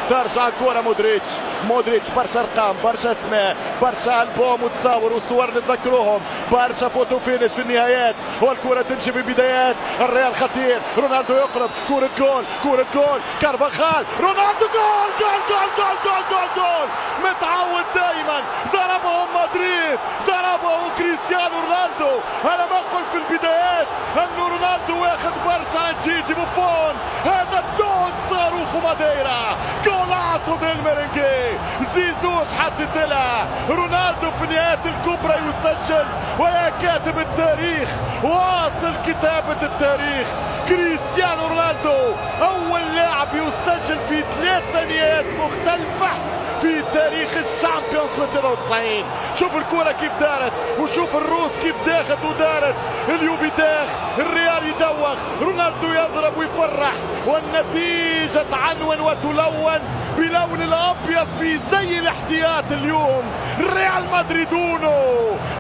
ترجع الكرة مودريتش برشا ارقام برشا اسماء برشا البوم وتصاور وصور نتذكروهم برشا فوتو فينش في النهايات والكرة تمشي في البدايات. الريال خطير، رونالدو يقرب، كرة جول كارفاخال، رونالدو جول متعود دائما، ضربهم مدريد، ضربه كريستيانو رونالدو. انا بقول في البدايات انه رونالدو واخد برشا عن جيجي بوفون، هذا الدون صاروخ ماديرا، جولاتو ديل ميرينجي، زيزوش حدد لها، رونالدو في نهاية الكبرى يسجل ويا كاتب التاريخ واصل كتابة التاريخ. كريستيانو رونالدو أول لاعب يسجل في 3 نهايات مختلفة في تاريخ الشامبيونز من 92. شوف الكرة كيف دارت وشوف الروس كيف داخت ودارت، اليوفي داخ، الريال يدوخ، رونالدو يضرب ويفرح، والنتيجة تعنون وتلون بلون الأبيض في زي الاحتياط اليوم. ريال مدريد 1